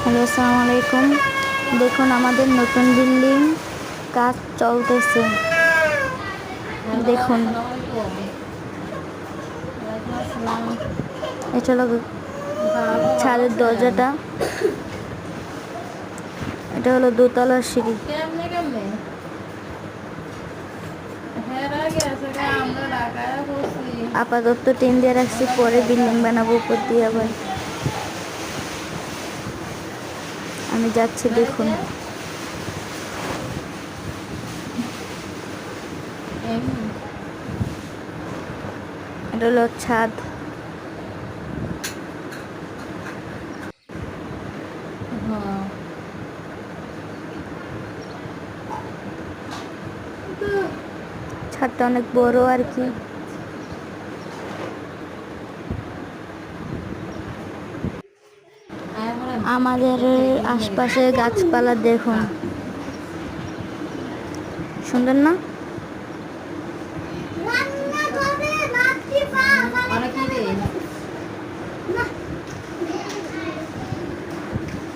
Hello, আসসালামু আলাইকুম। দেখুন আমাদের নতুন বিল্ডিং কাজ চলতেছে। দেখুন এটা হলো ছাদের দরজাটা, এটা হলো দোতলার সিঁড়ি। আপাতত টিন দিয়ে রাখছি, পরে বিল্ডিং বানাবো উপর দিয়ে। আবার আমি যাচ্ছি, দেখুন এটা হলো ছাদ। ছাদটা অনেক বড় আর কি। আমাদের আশপাশে গাছপালা দেখুন, সুন্দর না?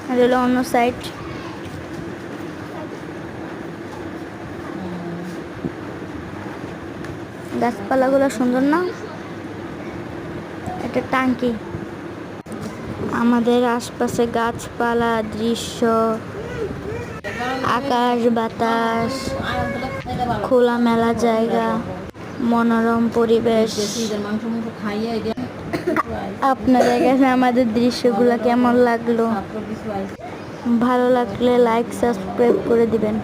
আর হলো অন্য সাইড। গাছপালাগুলো সুন্দর না? এটা টাঙ্কি। আমাদের আশপাশে গাছপালা, দৃশ্য, আকাশ বাতাস, খোলামেলা জায়গা, মনোরম পরিবেশ। আপনাদের কাছে আমাদের দৃশ্যগুলো কেমন লাগলো? ভালো লাগলে লাইক সাবস্ক্রাইব করে দিবেন।